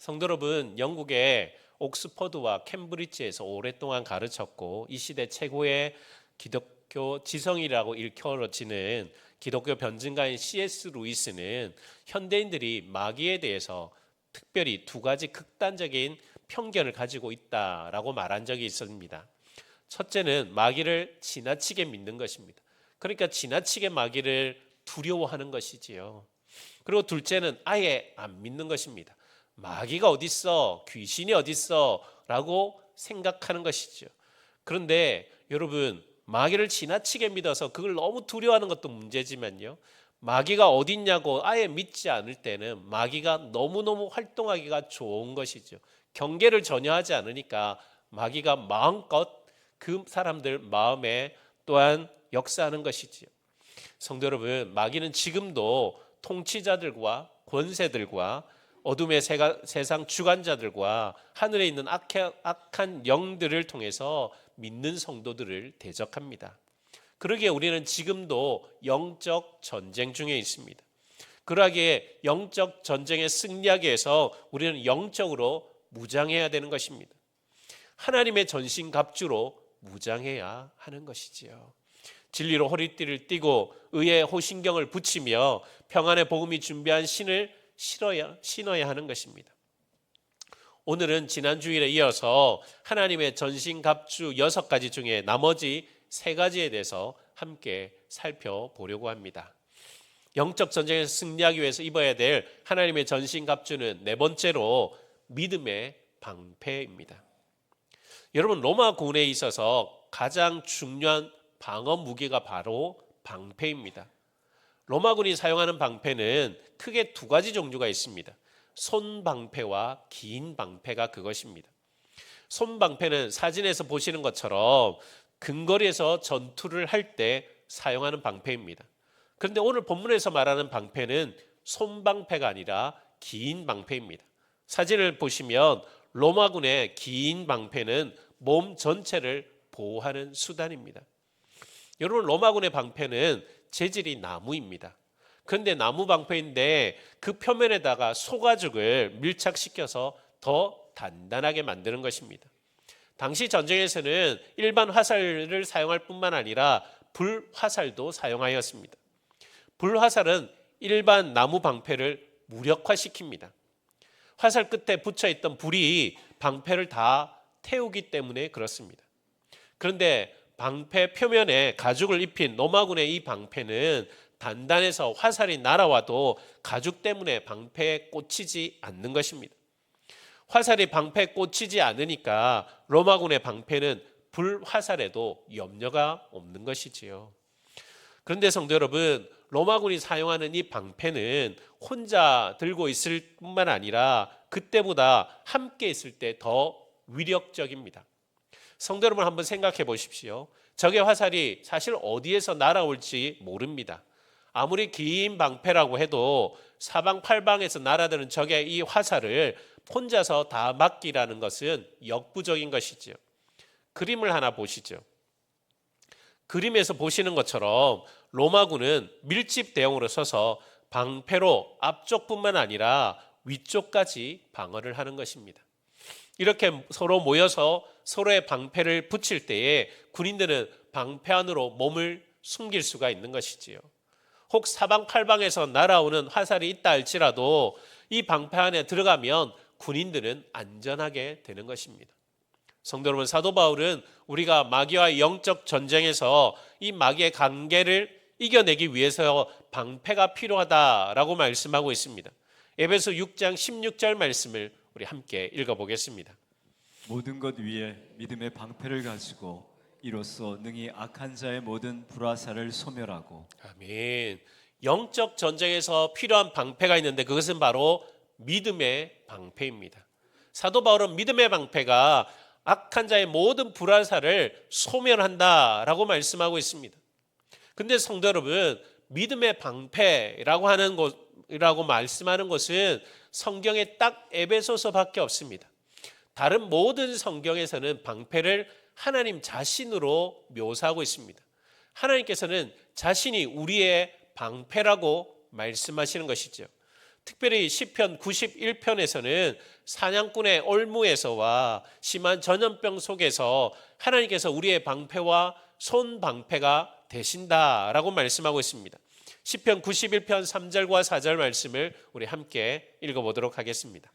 성도 여러분, 영국의 옥스퍼드와 캠브리지에서 오랫동안 가르쳤고 이 시대 최고의 기독교 지성이라고 일컬어지는 기독교 변증가인 C.S. 루이스는 현대인들이 마귀에 대해서 특별히 두 가지 극단적인 편견을 가지고 있다라고 말한 적이 있습니다. 첫째는 마귀를 지나치게 믿는 것입니다. 그러니까 지나치게 마귀를 두려워하는 것이지요. 그리고 둘째는 아예 안 믿는 것입니다. 마귀가 어딨어? 귀신이 어딨어? 라고 생각하는 것이죠. 그런데 여러분, 마귀를 지나치게 믿어서 그걸 너무 두려워하는 것도 문제지만요, 마귀가 어딨냐고 아예 믿지 않을 때는 마귀가 너무너무 활동하기가 좋은 것이죠. 경계를 전혀 하지 않으니까 마귀가 마음껏 그 사람들 마음에 또한 역사하는 것이지요. 성도 여러분, 마귀는 지금도 통치자들과 권세들과 어둠의 세상 주관자들과 하늘에 있는 악한 영들을 통해서 믿는 성도들을 대적합니다. 그러기에 우리는 지금도 영적 전쟁 중에 있습니다. 그러기에 영적 전쟁에 승리하기 위해서 우리는 영적으로 무장해야 되는 것입니다. 하나님의 전신갑주로 무장해야 하는 것이지요. 진리로 허리띠를 띠고 의의 호신경을 붙이며 평안의 복음이 준비한 신을 신어야 하는 것입니다. 오늘은 지난 주일에 이어서 하나님의 전신갑주 6가지 중에 나머지 3가지에 대해서 함께 살펴보려고 합니다. 영적 전쟁에서 승리하기 위해서 입어야 될 하나님의 전신갑주는 4번째로 믿음의 방패입니다. 여러분, 로마 군에 있어서 가장 중요한 방어 무기가 바로 방패입니다. 로마군이 사용하는 방패는 크게 2가지 종류가 있습니다. 손방패와 긴 방패가 그것입니다. 손방패는 사진에서 보시는 것처럼 근거리에서 전투를 할 때 사용하는 방패입니다. 그런데 오늘 본문에서 말하는 방패는 손방패가 아니라 긴 방패입니다. 사진을 보시면 로마군의 긴 방패는 몸 전체를 보호하는 수단입니다. 여러분, 로마군의 방패는 재질이 나무입니다. 그런데 나무 방패인데 그 표면에다가 소가죽을 밀착시켜서 더 단단하게 만드는 것입니다. 당시 전쟁에서는 일반 화살을 사용할 뿐만 아니라 불화살도 사용하였습니다. 불화살은 일반 나무 방패를 무력화시킵니다. 화살 끝에 붙여있던 불이 방패를 다 태우기 때문에 그렇습니다. 그런데 방패 표면에 가죽을 입힌 로마군의 이 방패는 단단해서 화살이 날아와도 가죽 때문에 방패에 꽂히지 않는 것입니다. 화살이 방패에 꽂히지 않으니까 로마군의 방패는 불화살에도 염려가 없는 것이지요. 그런데 성도 여러분, 로마군이 사용하는 이 방패는 혼자 들고 있을 뿐만 아니라 그때보다 함께 있을 때 더 위력적입니다. 성도 여러분, 한번 생각해 보십시오. 적의 화살이 사실 어디에서 날아올지 모릅니다. 아무리 긴 방패라고 해도 사방팔방에서 날아드는 적의 이 화살을 혼자서 다 막기라는 것은 역부족인 것이지요. 그림을 하나 보시죠. 그림에서 보시는 것처럼 로마군은 밀집 대형으로 서서 방패로 앞쪽뿐만 아니라 위쪽까지 방어를 하는 것입니다. 이렇게 서로 모여서 서로의 방패를 붙일 때에 군인들은 방패 안으로 몸을 숨길 수가 있는 것이지요. 혹 사방팔방에서 날아오는 화살이 있다 할지라도 이 방패 안에 들어가면 군인들은 안전하게 되는 것입니다. 성도 여러분, 사도 바울은 우리가 마귀와의 영적 전쟁에서 이 마귀의 관계를 이겨내기 위해서 방패가 필요하다라고 말씀하고 있습니다. 에베소 6장 16절 말씀을 우리 함께 읽어보겠습니다. 모든 것 위에 믿음의 방패를 가지고 이로써 능히 악한 자의 모든 불화살을 소멸하고. 아멘. 영적 전쟁에서 필요한 방패가 있는데 그것은 바로 믿음의 방패입니다. 사도 바울은 믿음의 방패가 악한 자의 모든 불화살을 소멸한다라고 말씀하고 있습니다. 근데 성도 여러분, 믿음의 방패라고 하는 것이라고 말씀하는 것은 성경에 딱 에베소서밖에 없습니다. 다른 모든 성경에서는 방패를 하나님 자신으로 묘사하고 있습니다. 하나님께서는 자신이 우리의 방패라고 말씀하시는 것이죠. 특별히 시편 91편에서는 사냥꾼의 올무에서와 심한 전염병 속에서 하나님께서 우리의 방패와 손방패가 되신다라고 말씀하고 있습니다. 시편 91편 3절과 4절 말씀을 우리 함께 읽어보도록 하겠습니다.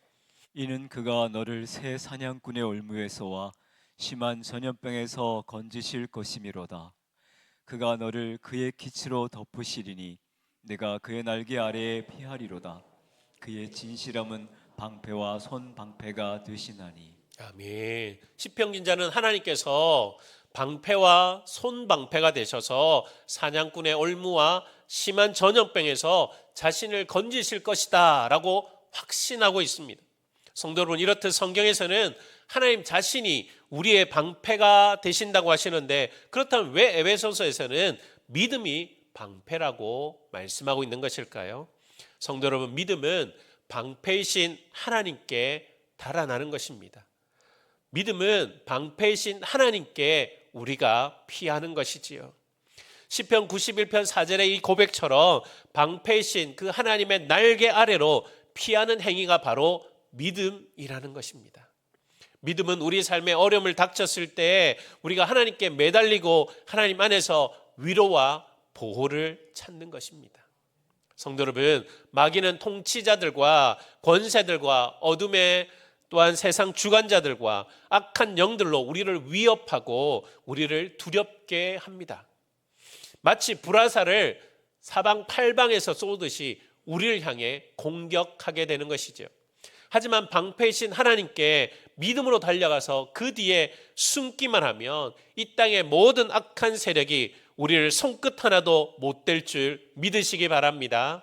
이는 그가 너를 새 사냥꾼의 올무에서와 심한 전염병에서 건지실 것이미로다. 그가 너를 그의 기치로 덮으시리니 내가 그의 날개 아래에 피하리로다. 그의 진실함은 방패와 손방패가 되시나니. 아멘. 시편 기자는 하나님께서 방패와 손방패가 되셔서 사냥꾼의 올무와 심한 전염병에서 자신을 건지실 것이다 라고 확신하고 있습니다. 성도 여러분, 이렇듯 성경에서는 하나님 자신이 우리의 방패가 되신다고 하시는데, 그렇다면 왜 에베소서에서는 믿음이 방패라고 말씀하고 있는 것일까요? 성도 여러분, 믿음은 방패이신 하나님께 달아나는 것입니다. 믿음은 방패이신 하나님께 우리가 피하는 것이지요. 시편 91편 4절의 이 고백처럼 방패이신 그 하나님의 날개 아래로 피하는 행위가 바로 믿음이라는 것입니다. 믿음은 우리 삶에 어려움을 닥쳤을 때 우리가 하나님께 매달리고 하나님 안에서 위로와 보호를 찾는 것입니다. 성도 여러분, 마귀는 통치자들과 권세들과 어둠의 또한 세상 주관자들과 악한 영들로 우리를 위협하고 우리를 두렵게 합니다. 마치 불화살을 사방팔방에서 쏘듯이 우리를 향해 공격하게 되는 것이죠. 하지만 방패이신 하나님께 믿음으로 달려가서 그 뒤에 숨기만 하면 이 땅의 모든 악한 세력이 우리를 손끝 하나도 못 댈 줄 믿으시기 바랍니다.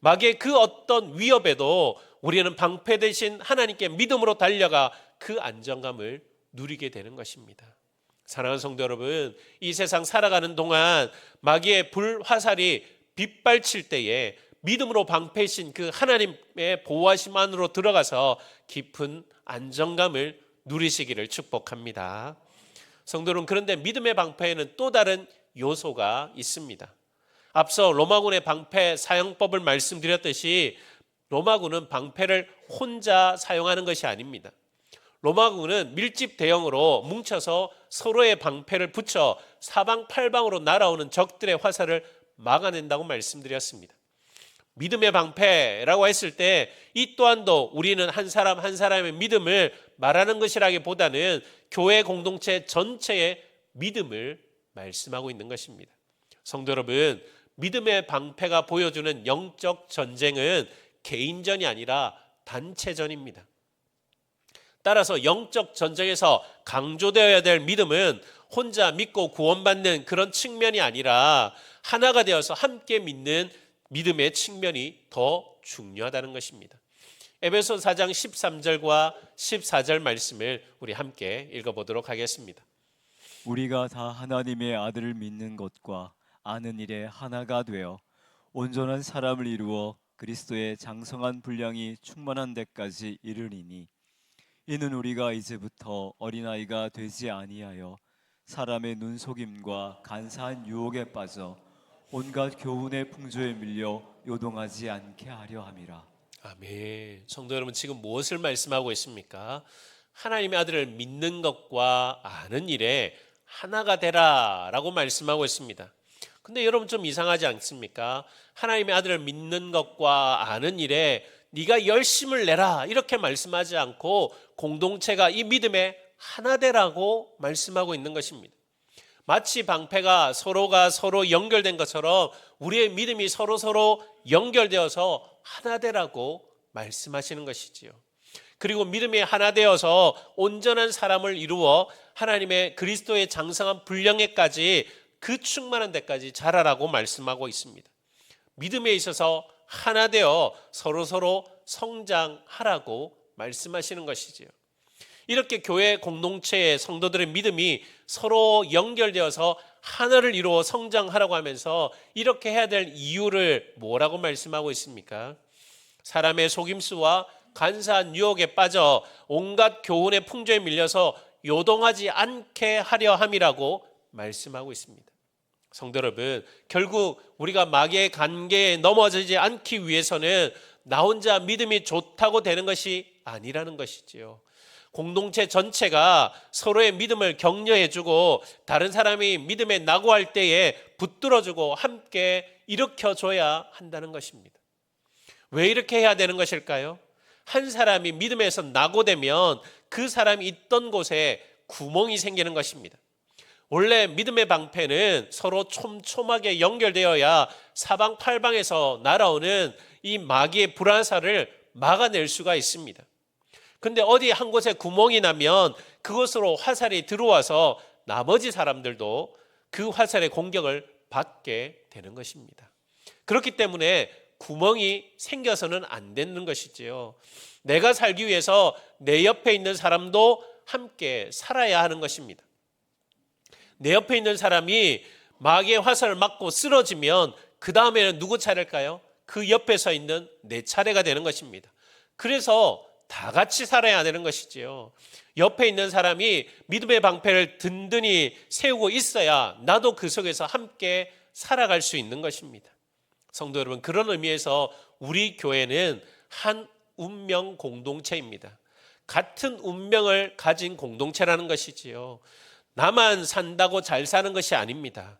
마귀의 그 어떤 위협에도 우리는 방패 되신 하나님께 믿음으로 달려가 그 안정감을 누리게 되는 것입니다. 사랑하는 성도 여러분, 이 세상 살아가는 동안 마귀의 불화살이 빗발칠 때에 믿음으로 방패이신 그 하나님의 보호하심 안으로 들어가서 깊은 안정감을 누리시기를 축복합니다. 성도 여러분, 그런데 믿음의 방패에는 또 다른 요소가 있습니다. 앞서 로마군의 방패 사용법을 말씀드렸듯이 로마군은 방패를 혼자 사용하는 것이 아닙니다. 로마군은 밀집 대형으로 뭉쳐서 서로의 방패를 붙여 사방팔방으로 날아오는 적들의 화살을 막아낸다고 말씀드렸습니다. 믿음의 방패라고 했을 때 이 또한도 우리는 한 사람 한 사람의 믿음을 말하는 것이라기보다는 교회 공동체 전체의 믿음을 말씀하고 있는 것입니다. 성도 여러분, 믿음의 방패가 보여주는 영적 전쟁은 개인전이 아니라 단체전입니다. 따라서 영적 전쟁에서 강조되어야 될 믿음은 혼자 믿고 구원받는 그런 측면이 아니라 하나가 되어서 함께 믿는 믿음의 측면이 더 중요하다는 것입니다. 에베소 4장 13절과 14절 말씀을 우리 함께 읽어보도록 하겠습니다. 우리가 다 하나님의 아들을 믿는 것과 아는 일에 하나가 되어 온전한 사람을 이루어 그리스도의 장성한 분량이 충만한 데까지 이르리니 이는 우리가 이제부터 어린아이가 되지 아니하여 사람의 눈속임과 간사한 유혹에 빠져 온갖 교훈의 풍조에 밀려 요동하지 않게 하려 함이라. 아멘. 성도 여러분, 지금 무엇을 말씀하고 있습니까? 하나님의 아들을 믿는 것과 아는 일에 하나가 되라 라고 말씀하고 있습니다. 근데 여러분, 좀 이상하지 않습니까? 하나님의 아들을 믿는 것과 아는 일에 네가 열심을 내라 이렇게 말씀하지 않고 공동체가 이 믿음에 하나 되라고 말씀하고 있는 것입니다. 마치 방패가 서로가 서로 연결된 것처럼 우리의 믿음이 서로 연결되어서 하나 되라고 말씀하시는 것이지요. 그리고 믿음이 하나 되어서 온전한 사람을 이루어 하나님의 그리스도의 장성한 분량에까지 그 충만한 데까지 자라라고 말씀하고 있습니다. 믿음에 있어서 하나 되어 서로 성장하라고 말씀하시는 것이지요. 이렇게 교회 공동체의 성도들의 믿음이 서로 연결되어서 하나를 이루어 성장하라고 하면서 이렇게 해야 될 이유를 뭐라고 말씀하고 있습니까? 사람의 속임수와 간사한 유혹에 빠져 온갖 교훈의 풍조에 밀려서 요동하지 않게 하려 함이라고 말씀하고 있습니다. 성도 여러분, 결국 우리가 마귀의 관계에 넘어지지 않기 위해서는 나 혼자 믿음이 좋다고 되는 것이 아니라는 것이지요. 공동체 전체가 서로의 믿음을 격려해주고 다른 사람이 믿음에 낙오할 때에 붙들어주고 함께 일으켜줘야 한다는 것입니다. 왜 이렇게 해야 되는 것일까요? 한 사람이 믿음에서 낙오되면 그 사람이 있던 곳에 구멍이 생기는 것입니다. 원래 믿음의 방패는 서로 촘촘하게 연결되어야 사방팔방에서 날아오는 이 마귀의 불화살을 막아낼 수가 있습니다. 근데 어디 한 곳에 구멍이 나면 그곳으로 화살이 들어와서 나머지 사람들도 그 화살의 공격을 받게 되는 것입니다. 그렇기 때문에 구멍이 생겨서는 안 되는 것이지요. 내가 살기 위해서 내 옆에 있는 사람도 함께 살아야 하는 것입니다. 내 옆에 있는 사람이 마귀의 화살을 맞고 쓰러지면 그 다음에는 누구 차례일까요? 그 옆에 서 있는 내 차례가 되는 것입니다. 그래서 다 같이 살아야 되는 것이지요. 옆에 있는 사람이 믿음의 방패를 든든히 세우고 있어야 나도 그 속에서 함께 살아갈 수 있는 것입니다. 성도 여러분, 그런 의미에서 우리 교회는 한 운명 공동체입니다. 같은 운명을 가진 공동체라는 것이지요. 나만 산다고 잘 사는 것이 아닙니다.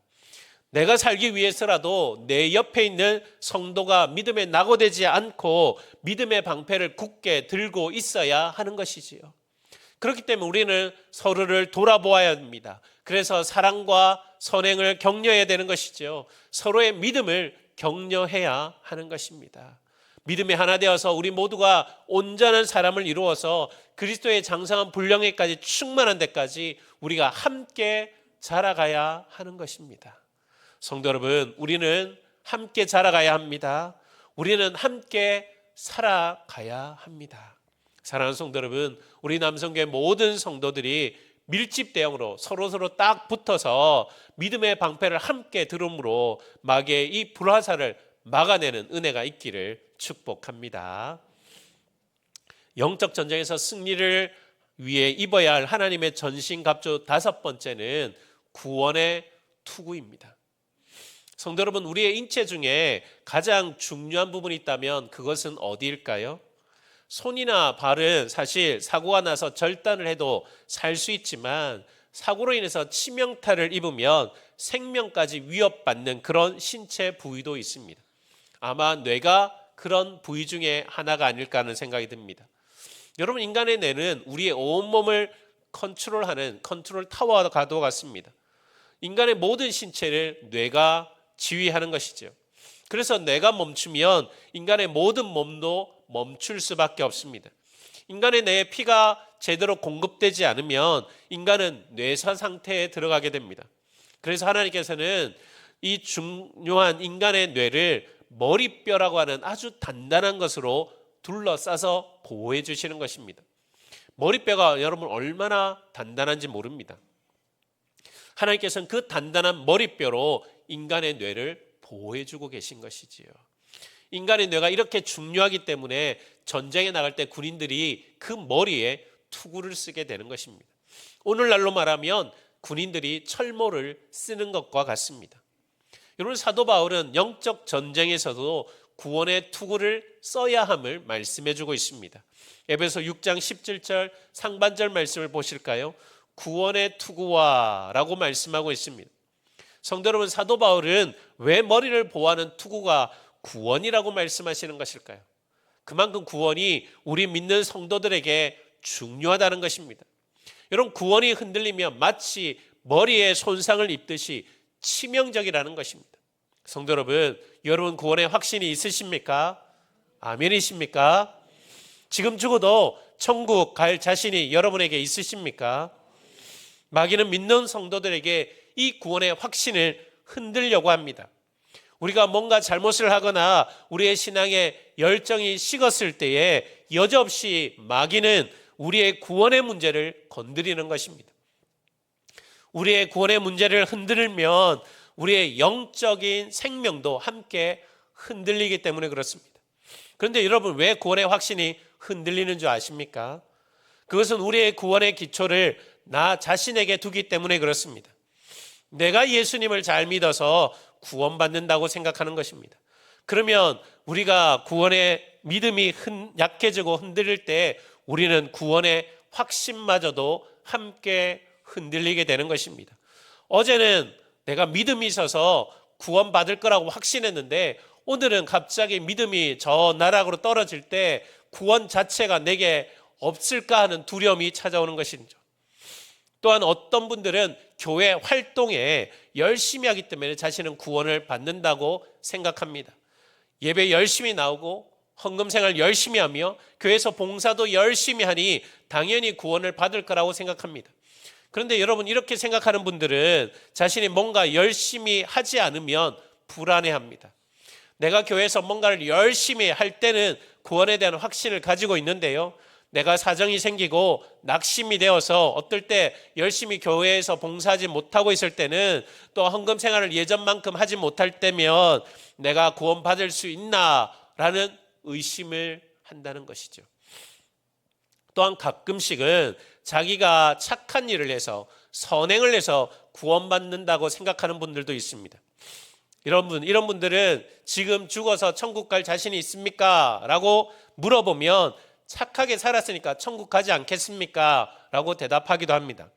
내가 살기 위해서라도 내 옆에 있는 성도가 믿음에 낙오되지 않고 믿음의 방패를 굳게 들고 있어야 하는 것이지요. 그렇기 때문에 우리는 서로를 돌아보아야 합니다. 그래서 사랑과 선행을 격려해야 되는 것이죠. 서로의 믿음을 격려해야 하는 것입니다. 믿음이 하나 되어서 우리 모두가 온전한 사람을 이루어서 그리스도의 장성한 분량에까지 충만한 데까지 우리가 함께 자라가야 하는 것입니다. 성도 여러분, 우리는 함께 자라가야 합니다. 우리는 함께 살아가야 합니다. 사랑하는 성도 여러분, 우리 남성교회 모든 성도들이 밀집 대응으로 서로 딱 붙어서 믿음의 방패를 함께 들음으로 마귀의 이 불화살을 막아내는 은혜가 있기를 축복합니다. 영적 전쟁에서 승리를 위해 입어야 할 하나님의 전신갑주 다섯 번째는 구원의 투구입니다. 성도 여러분, 우리의 인체 중에 가장 중요한 부분이 있다면 그것은 어디일까요? 손이나 발은 사실 사고가 나서 절단을 해도 살 수 있지만 사고로 인해서 치명타를 입으면 생명까지 위협받는 그런 신체 부위도 있습니다. 아마 뇌가 그런 부위 중에 하나가 아닐까 하는 생각이 듭니다. 여러분, 인간의 뇌는 우리의 온몸을 컨트롤하는 컨트롤 타워와 같습니다. 인간의 모든 신체를 뇌가 지휘하는 것이죠. 그래서 뇌가 멈추면 인간의 모든 몸도 멈출 수밖에 없습니다. 인간의 뇌에 피가 제대로 공급되지 않으면 인간은 뇌사 상태에 들어가게 됩니다. 그래서 하나님께서는 이 중요한 인간의 뇌를 머리뼈라고 하는 아주 단단한 것으로 둘러싸서 보호해 주시는 것입니다. 머리뼈가 여러분 얼마나 단단한지 모릅니다. 하나님께서는 그 단단한 머리뼈로 인간의 뇌를 보호해 주고 계신 것이지요. 인간의 뇌가 이렇게 중요하기 때문에 전쟁에 나갈 때 군인들이 그 머리에 투구를 쓰게 되는 것입니다. 오늘날로 말하면 군인들이 철모를 쓰는 것과 같습니다. 여러분, 사도 바울은 영적 전쟁에서도 구원의 투구를 써야 함을 말씀해 주고 있습니다. 에베소 6장 17절 상반절 말씀을 보실까요? 구원의 투구와 라고 말씀하고 있습니다. 성도 여러분, 사도 바울은 왜 머리를 보호하는 투구가 구원이라고 말씀하시는 것일까요? 그만큼 구원이 우리 믿는 성도들에게 중요하다는 것입니다. 여러분, 구원이 흔들리면 마치 머리에 손상을 입듯이 치명적이라는 것입니다. 성도 여러분, 여러분 구원의 확신이 있으십니까? 아멘이십니까? 지금 죽어도 천국 갈 자신이 여러분에게 있으십니까? 마귀는 믿는 성도들에게 이 구원의 확신을 흔들려고 합니다. 우리가 뭔가 잘못을 하거나 우리의 신앙의 열정이 식었을 때에 여지없이 마귀는 우리의 구원의 문제를 건드리는 것입니다. 우리의 구원의 문제를 흔들면 우리의 영적인 생명도 함께 흔들리기 때문에 그렇습니다. 그런데 여러분, 왜 구원의 확신이 흔들리는 줄 아십니까? 그것은 우리의 구원의 기초를 나 자신에게 두기 때문에 그렇습니다. 내가 예수님을 잘 믿어서 구원받는다고 생각하는 것입니다. 그러면 우리가 구원의 믿음이 약해지고 흔들릴 때 우리는 구원의 확신마저도 함께 흔들리게 되는 것입니다. 어제는 내가 믿음이 있어서 구원받을 거라고 확신했는데 오늘은 갑자기 믿음이 저 나락으로 떨어질 때 구원 자체가 내게 없을까 하는 두려움이 찾아오는 것이죠. 또한 어떤 분들은 교회 활동에 열심히 하기 때문에 자신은 구원을 받는다고 생각합니다. 예배 열심히 나오고 헌금 생활 열심히 하며 교회에서 봉사도 열심히 하니 당연히 구원을 받을 거라고 생각합니다. 그런데 여러분, 이렇게 생각하는 분들은 자신이 뭔가 열심히 하지 않으면 불안해합니다. 내가 교회에서 뭔가를 열심히 할 때는 구원에 대한 확신을 가지고 있는데요, 내가 사정이 생기고 낙심이 되어서 어떨 때 열심히 교회에서 봉사하지 못하고 있을 때는, 또 헌금 생활을 예전만큼 하지 못할 때면 내가 구원받을 수 있나라는 의심을 한다는 것이죠. 또한 가끔씩은 자기가 착한 일을 해서 선행을 해서 구원받는다고 생각하는 분들도 있습니다. 이런 분들은 지금 죽어서 천국 갈 자신이 있습니까? 라고 물어보면 착하게 살았으니까 천국 가지 않겠습니까? 라고 대답하기도 합니다.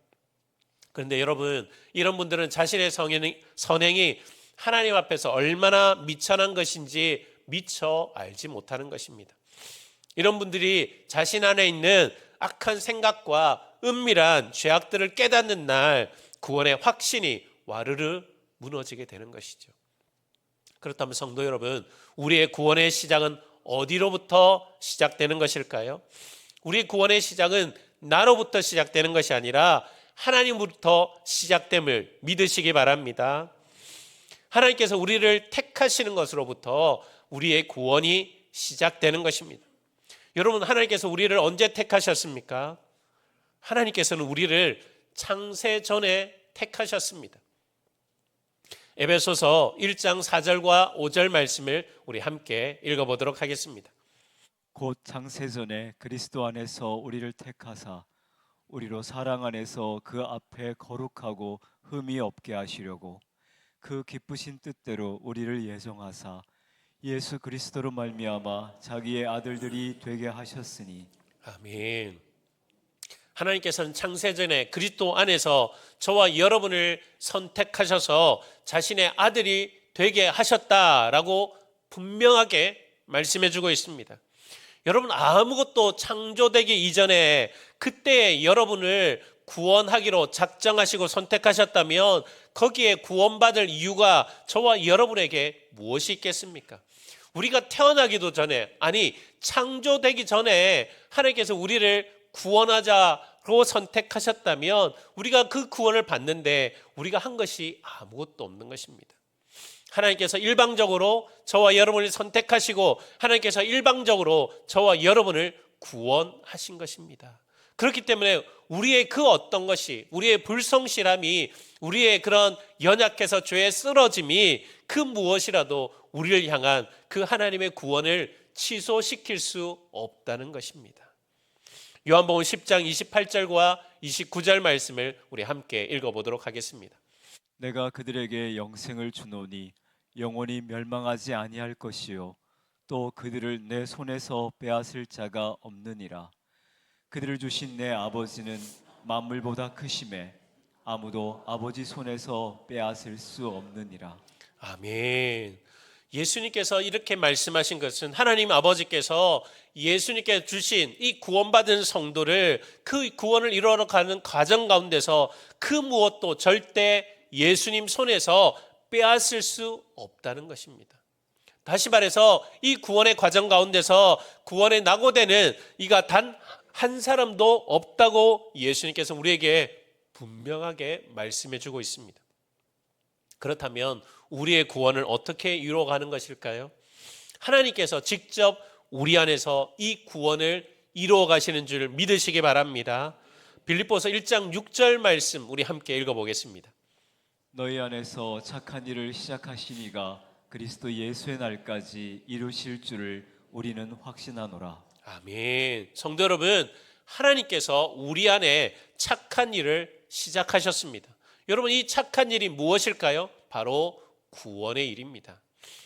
그런데 여러분, 이런 분들은 자신의 선행이 하나님 앞에서 얼마나 미천한 것인지 미처 알지 못하는 것입니다. 이런 분들이 자신 안에 있는 악한 생각과 은밀한 죄악들을 깨닫는 날 구원의 확신이 와르르 무너지게 되는 것이죠. 그렇다면 성도 여러분, 우리의 구원의 시작은 어디로부터 시작되는 것일까요? 우리 구원의 시작은 나로부터 시작되는 것이 아니라 하나님으로부터 시작됨을 믿으시기 바랍니다. 하나님께서 우리를 택하시는 것으로부터 우리의 구원이 시작되는 것입니다. 여러분, 하나님께서 우리를 언제 택하셨습니까? 하나님께서는 우리를 창세 전에 택하셨습니다. 에베소서 1장 4절과 5절 말씀을 우리 함께 읽어보도록 하겠습니다. 곧 창세전에 그리스도 안에서 우리를 택하사 우리로 사랑 안에서 그 앞에 거룩하고 흠이 없게 하시려고 그 기쁘신 뜻대로 우리를 예정하사 예수 그리스도로 말미암아 자기의 아들들이 되게 하셨으니. 아멘. 하나님께서는 창세전에 그리스도 안에서 저와 여러분을 선택하셔서 자신의 아들이 되게 하셨다라고 분명하게 말씀해주고 있습니다. 여러분, 아무것도 창조되기 이전에 그때의 여러분을 구원하기로 작정하시고 선택하셨다면 거기에 구원받을 이유가 저와 여러분에게 무엇이 있겠습니까? 우리가 태어나기도 전에, 아니 창조되기 전에 하나님께서 우리를 구원하자로 선택하셨다면 우리가 그 구원을 받는데 우리가 한 것이 아무것도 없는 것입니다. 하나님께서 일방적으로 저와 여러분을 선택하시고 하나님께서 일방적으로 저와 여러분을 구원하신 것입니다. 그렇기 때문에 우리의 그 어떤 것이, 우리의 불성실함이, 우리의 그런 연약해서 죄에 쓰러짐이 그 무엇이라도 우리를 향한 그 하나님의 구원을 취소시킬 수 없다는 것입니다. 요한복음 10장 28절과 29절 말씀을 우리 함께 읽어보도록 하겠습니다. 내가 그들에게 영생을 주노니 영원히 멸망하지 아니할 것이요 또 그들을 내 손에서 빼앗을 자가 없느니라. 그들을 주신 내 아버지는 만물보다 크심에 아무도 아버지 손에서 빼앗을 수 없느니라. 아멘. 예수님께서 이렇게 말씀하신 것은 하나님 아버지께서 예수님께 주신 이 구원받은 성도를 그 구원을 이루어가는 과정 가운데서 그 무엇도 절대 예수님 손에서 빼앗을 수 없다는 것입니다. 다시 말해서 이 구원의 과정 가운데서 구원에 낙오되는 이가 단 한 사람도 없다고 예수님께서 우리에게 분명하게 말씀해 주고 있습니다. 그렇다면 우리의 구원을 어떻게 이루어가는 것일까요? 하나님께서 직접 우리 안에서 이 구원을 이루어 가시는 줄 믿으시기 바랍니다. 빌립보서 1장 6절 말씀 우리 함께 읽어보겠습니다. 너희 안에서 착한 일을 시작하신 이가 그리스도 예수의 날까지 이루실 줄을 우리는 확신하노라. 아멘. 성도 여러분, 하나님께서 우리 안에 착한 일을 시작하셨습니다. 여러분, 이 착한 일이 무엇일까요? 바로 구원의 일입니다.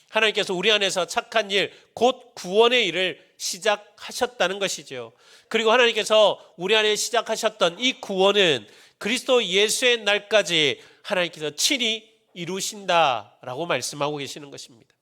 하나님께서 우리 안에서 착한 일, 곧 구원의 일을 시작하셨다는 것이죠. 그리고 하나님께서 우리 안에 시작하셨던 이 구원은 그리스도 예수의 날까지 하나님께서 친히 이루신다라고 말씀하고 계시는 것입니다.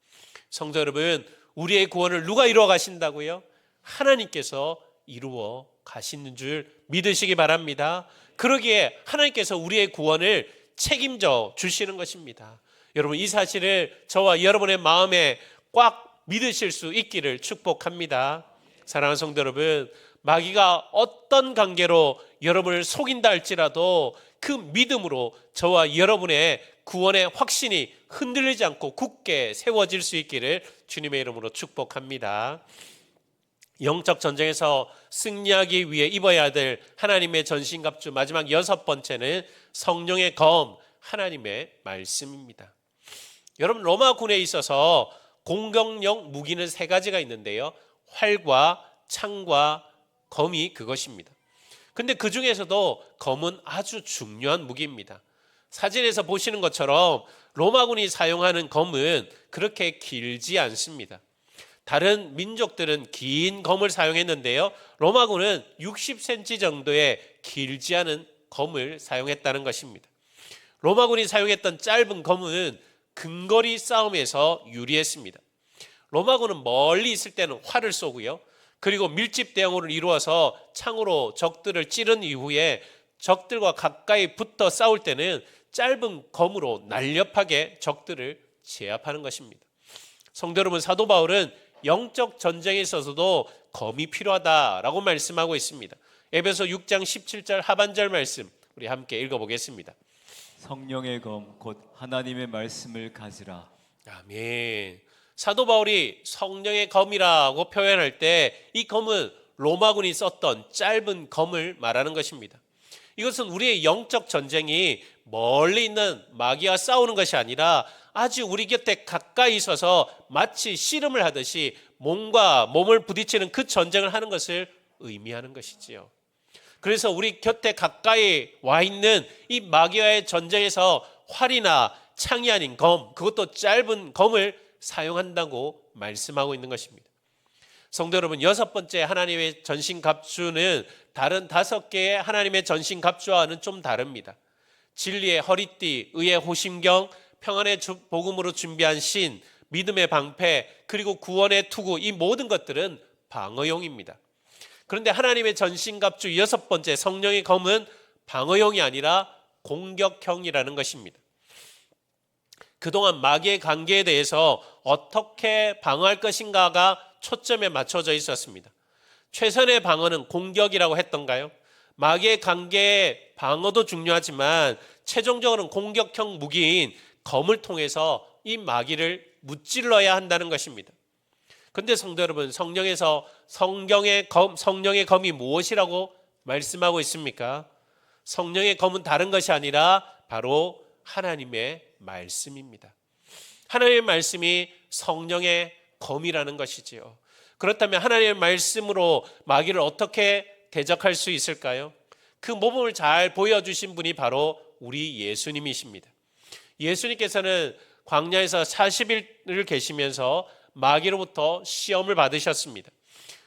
성도 여러분, 우리의 구원을 누가 이루어 가신다고요? 하나님께서 이루어 가시는 줄 믿으시기 바랍니다. 그러기에 하나님께서 우리의 구원을 책임져 주시는 것입니다. 여러분, 이 사실을 저와 여러분의 마음에 꽉 믿으실 수 있기를 축복합니다. 사랑하는 성도 여러분, 마귀가 어떤 관계로 여러분을 속인다 할지라도 그 믿음으로 저와 여러분의 구원의 확신이 흔들리지 않고 굳게 세워질 수 있기를 주님의 이름으로 축복합니다. 영적 전쟁에서 승리하기 위해 입어야 될 하나님의 전신갑주, 마지막 6번째는 성령의 검, 하나님의 말씀입니다. 여러분, 로마군에 있어서 공격용 무기는 3가지가 있는데요, 활과 창과 검이 그것입니다. 근데 그 중에서도 검은 아주 중요한 무기입니다. 사진에서 보시는 것처럼 로마군이 사용하는 검은 그렇게 길지 않습니다. 다른 민족들은 긴 검을 사용했는데요, 로마군은 60cm 정도의 길지 않은 검을 사용했다는 것입니다. 로마군이 사용했던 짧은 검은 근거리 싸움에서 유리했습니다. 로마군은 멀리 있을 때는 활을 쏘고요, 그리고 밀집 대응을 이루어서 창으로 적들을 찌른 이후에 적들과 가까이 붙어 싸울 때는 짧은 검으로 날렵하게 적들을 제압하는 것입니다. 성도 여러분, 사도 바울은 영적 전쟁에 있어서도 검이 필요하다라고 말씀하고 있습니다. 에베소 6장 17절 하반절 말씀 우리 함께 읽어보겠습니다. 성령의 검 곧 하나님의 말씀을 가지라. 아멘. 사도 바울이 성령의 검이라고 표현할 때 이 검은 로마군이 썼던 짧은 검을 말하는 것입니다. 이것은 우리의 영적 전쟁이 멀리 있는 마귀와 싸우는 것이 아니라 아주 우리 곁에 가까이 있어서 마치 씨름을 하듯이 몸과 몸을 부딪히는 그 전쟁을 하는 것을 의미하는 것이지요. 그래서 우리 곁에 가까이 와 있는 이 마귀와의 전쟁에서 활이나 창이 아닌 검, 그것도 짧은 검을 사용한다고 말씀하고 있는 것입니다. 성도 여러분, 6번째 하나님의 전신갑주는 다른 5개의 하나님의 전신갑주와는 좀 다릅니다. 진리의 허리띠, 의의 호심경, 평안의 복음으로 준비한 신, 믿음의 방패, 그리고 구원의 투구, 이 모든 것들은 방어용입니다. 그런데 하나님의 전신갑주 6번째 성령의 검은 방어용이 아니라 공격형이라는 것입니다. 그동안 마귀의 관계에 대해서 어떻게 방어할 것인가가 초점에 맞춰져 있었습니다. 최선의 방어는 공격이라고 했던가요? 마귀의 관계의 방어도 중요하지만 최종적으로는 공격형 무기인 검을 통해서 이 마귀를 무찔러야 한다는 것입니다. 그런데 성도 여러분, 성령에서 성령의 검이 무엇이라고 말씀하고 있습니까? 성령의 검은 다른 것이 아니라 바로 하나님의 말씀입니다. 하나님의 말씀이 성령의 검이라는 것이지요. 그렇다면 하나님의 말씀으로 마귀를 어떻게 대적할 수 있을까요? 그 모범을 잘 보여주신 분이 바로 우리 예수님이십니다. 예수님께서는 광야에서 40일을 계시면서 마귀로부터 시험을 받으셨습니다.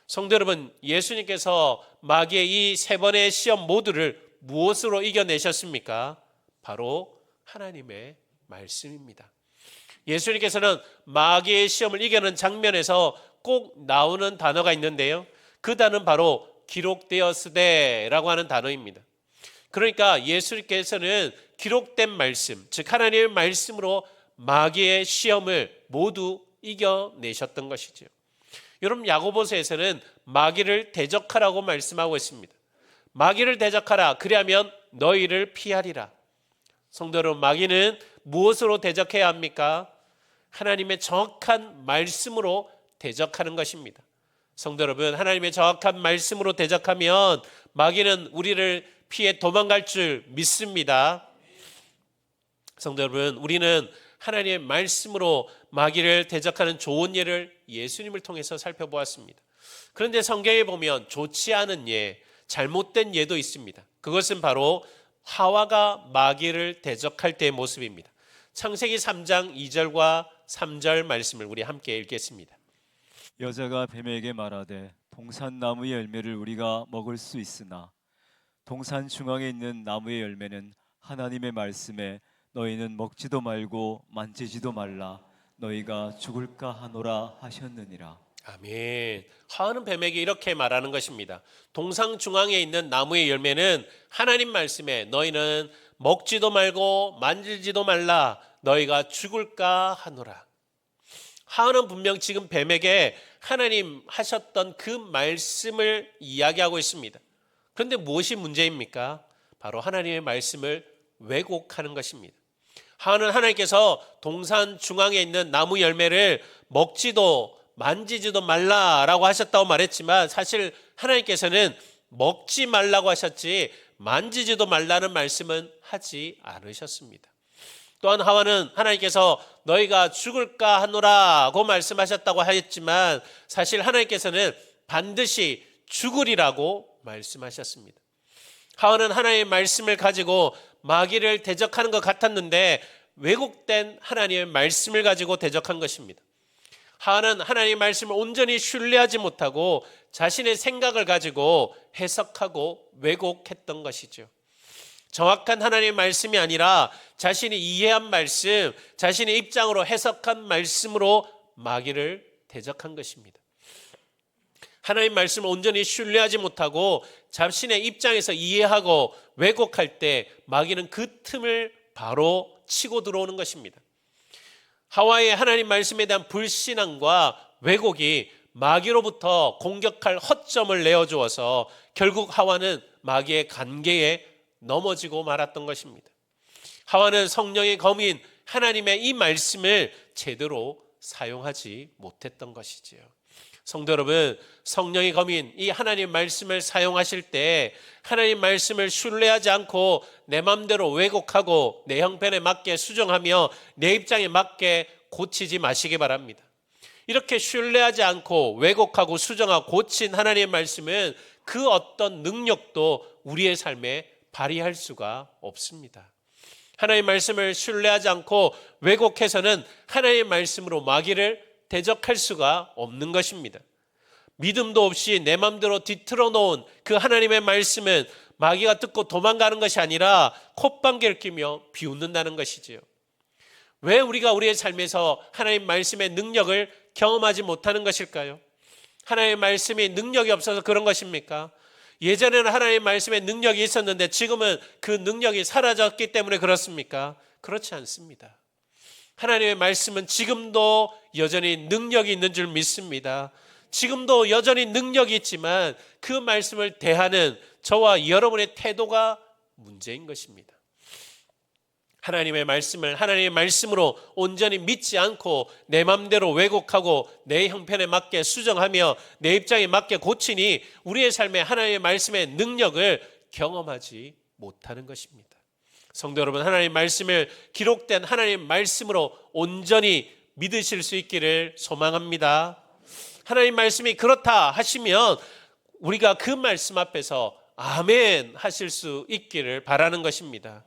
성도 여러분, 예수님께서 마귀의 이 3번의 시험 모두를 무엇으로 이겨내셨습니까? 바로 하나님의 말씀입니다. 예수님께서는 마귀의 시험을 이겨낸 장면에서 꼭 나오는 단어가 있는데요, 그 단어는 바로 기록되었으되라고 하는 단어입니다. 그러니까 예수님께서는 기록된 말씀, 즉 하나님의 말씀으로 마귀의 시험을 모두 이겨내셨던 것이죠. 여러분, 야고보서에서는 마귀를 대적하라고 말씀하고 있습니다. 마귀를 대적하라, 그리하면 너희를 피하리라. 성도 여러분, 마귀는 무엇으로 대적해야 합니까? 하나님의 정확한 말씀으로 대적하는 것입니다. 성도 여러분, 하나님의 정확한 말씀으로 대적하면 마귀는 우리를 피해 도망갈 줄 믿습니다. 성도 여러분, 우리는 하나님의 말씀으로 마귀를 대적하는 좋은 예를 예수님을 통해서 살펴보았습니다. 그런데 성경에 보면 좋지 않은 예, 잘못된 예도 있습니다. 그것은 바로 하와가 마귀를 대적할 때의 모습입니다. 창세기 3장 2절과 3절 말씀을 우리 함께 읽겠습니다. 여자가 뱀에게 말하되 동산나무의 열매를 우리가 먹을 수 있으나 동산 중앙에 있는 나무의 열매는 하나님의 말씀에 너희는 먹지도 말고 만지지도 말라 너희가 죽을까 하노라 하셨느니라. 아멘. 하와는 뱀에게 이렇게 말하는 것입니다. 동상 중앙에 있는 나무의 열매는 하나님 말씀에 너희는 먹지도 말고 만질지도 말라 너희가 죽을까 하노라. 하와는 분명 지금 뱀에게 하나님 하셨던 그 말씀을 이야기하고 있습니다. 그런데 무엇이 문제입니까? 바로 하나님의 말씀을 왜곡하는 것입니다. 하와는 하나님께서 동산 중앙에 있는 나무 열매를 먹지도 만지지도 말라라고 하셨다고 말했지만 사실 하나님께서는 먹지 말라고 하셨지 만지지도 말라는 말씀은 하지 않으셨습니다. 또한 하와는 하나님께서 너희가 죽을까 하노라고 말씀하셨다고 하였지만 사실 하나님께서는 반드시 죽으리라고 말씀하셨습니다. 하와는 하나님의 말씀을 가지고 마귀를 대적하는 것 같았는데 왜곡된 하나님의 말씀을 가지고 대적한 것입니다. 하와는 하나님의 말씀을 온전히 신뢰하지 못하고 자신의 생각을 가지고 해석하고 왜곡했던 것이죠. 정확한 하나님의 말씀이 아니라 자신이 이해한 말씀, 자신의 입장으로 해석한 말씀으로 마귀를 대적한 것입니다. 하나님 말씀을 온전히 신뢰하지 못하고 자신의 입장에서 이해하고 왜곡할 때 마귀는 그 틈을 바로 치고 들어오는 것입니다. 하와의 하나님 말씀에 대한 불신앙과 왜곡이 마귀로부터 공격할 허점을 내어주어서 결국 하와는 마귀의 관계에 넘어지고 말았던 것입니다. 하와는 성령의 검인 하나님의 이 말씀을 제대로 사용하지 못했던 것이지요. 성도 여러분, 성령의 검인 이 하나님 말씀을 사용하실 때 하나님 말씀을 신뢰하지 않고 내 마음대로 왜곡하고 내 형편에 맞게 수정하며 내 입장에 맞게 고치지 마시기 바랍니다. 이렇게 신뢰하지 않고 왜곡하고 수정하고 고친 하나님의 말씀은 그 어떤 능력도 우리의 삶에 발휘할 수가 없습니다. 하나님의 말씀을 신뢰하지 않고 왜곡해서는 하나님의 말씀으로 마귀를 대적할 수가 없는 것입니다. 믿음도 없이 내 마음대로 뒤틀어 놓은 그 하나님의 말씀은 마귀가 듣고 도망가는 것이 아니라 콧방귀를 끼며 비웃는다는 것이지요. 왜 우리가 우리의 삶에서 하나님 말씀의 능력을 경험하지 못하는 것일까요? 하나님의 말씀이 능력이 없어서 그런 것입니까? 예전에는 하나님의 말씀에 능력이 있었는데 지금은 그 능력이 사라졌기 때문에 그렇습니까? 그렇지 않습니다. 하나님의 말씀은 지금도 여전히 능력이 있는 줄 믿습니다. 지금도 여전히 능력이 있지만 그 말씀을 대하는 저와 여러분의 태도가 문제인 것입니다. 하나님의 말씀을 하나님의 말씀으로 온전히 믿지 않고 내 맘대로 왜곡하고 내 형편에 맞게 수정하며 내 입장에 맞게 고치니 우리의 삶에 하나님의 말씀의 능력을 경험하지 못하는 것입니다. 성도 여러분, 하나님의 말씀을 기록된 하나님의 말씀으로 온전히 믿으실 수 있기를 소망합니다. 하나님 말씀이 그렇다 하시면 우리가 그 말씀 앞에서 아멘 하실 수 있기를 바라는 것입니다.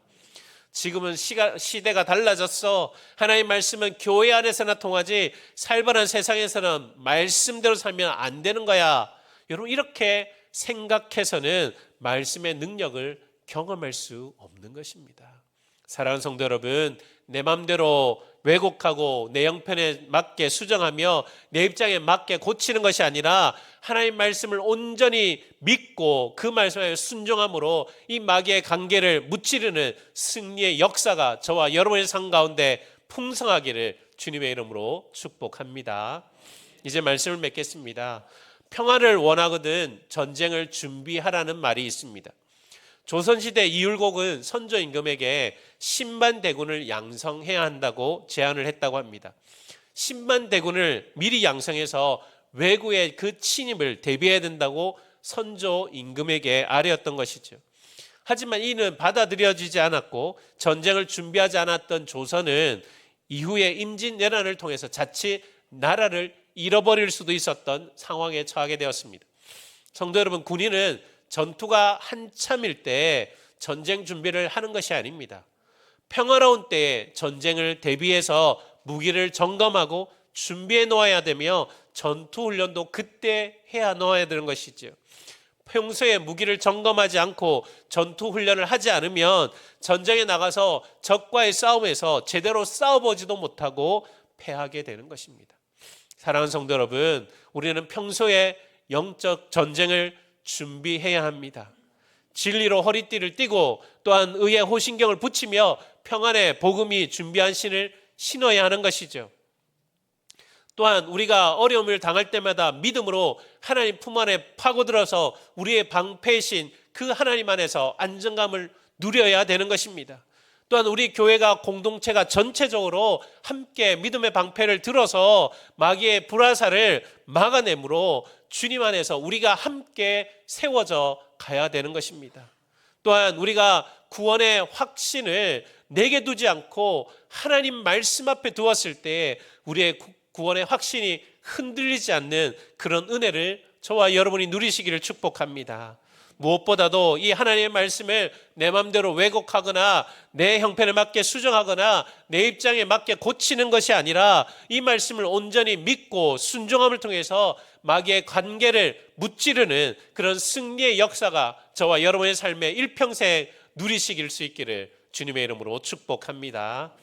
지금은 시대가 달라졌어. 하나님 말씀은 교회 안에서나 통하지 살벌한 세상에서는 말씀대로 살면 안 되는 거야. 여러분, 이렇게 생각해서는 말씀의 능력을 경험할 수 없는 것입니다. 사랑하는 성도 여러분, 내 마음대로 왜곡하고 내 형편에 맞게 수정하며 내 입장에 맞게 고치는 것이 아니라 하나님 말씀을 온전히 믿고 그 말씀에 순종함으로 이 마귀의 관계를 무찌르는 승리의 역사가 저와 여러분의 삶 가운데 풍성하기를 주님의 이름으로 축복합니다. 이제 말씀을 맺겠습니다. 평화를 원하거든 전쟁을 준비하라는 말이 있습니다. 조선시대 이율곡은 선조 임금에게 10만 대군을 양성해야 한다고 제안을 했다고 합니다. 10만 대군을 미리 양성해서 왜구의 그 침입을 대비해야 된다고 선조 임금에게 아뢰었던 것이죠. 하지만 이는 받아들여지지 않았고 전쟁을 준비하지 않았던 조선은 이후에 임진왜란을 통해서 자칫 나라를 잃어버릴 수도 있었던 상황에 처하게 되었습니다. 성도 여러분, 군인은 전투가 한참일 때 전쟁 준비를 하는 것이 아닙니다. 평화로운 때에 전쟁을 대비해서 무기를 점검하고 준비해 놓아야 되며 전투 훈련도 그때 해야 놓아야 되는 것이지요. 평소에 무기를 점검하지 않고 전투 훈련을 하지 않으면 전쟁에 나가서 적과의 싸움에서 제대로 싸워보지도 못하고 패하게 되는 것입니다. 사랑하는 성도 여러분, 우리는 평소에 영적 전쟁을 준비해야 합니다. 진리로 허리띠를 띠고 또한 의의 호신경을 붙이며 평안의 복음이 준비한 신을 신어야 하는 것이죠. 또한 우리가 어려움을 당할 때마다 믿음으로 하나님 품 안에 파고들어서 우리의 방패신 그 하나님 안에서 안정감을 누려야 되는 것입니다. 또한 우리 교회가 공동체가 전체적으로 함께 믿음의 방패를 들어서 마귀의 불화살을 막아내므로 주님 안에서 우리가 함께 세워져 가야 되는 것입니다. 또한 우리가 구원의 확신을 내게 두지 않고 하나님 말씀 앞에 두었을 때 우리의 구원의 확신이 흔들리지 않는 그런 은혜를 저와 여러분이 누리시기를 축복합니다. 무엇보다도 이 하나님의 말씀을 내 마음대로 왜곡하거나 내 형편에 맞게 수정하거나 내 입장에 맞게 고치는 것이 아니라 이 말씀을 온전히 믿고 순종함을 통해서 마귀의 관계를 무찌르는 그런 승리의 역사가 저와 여러분의 삶에 일평생 누리시길 수 있기를 주님의 이름으로 축복합니다.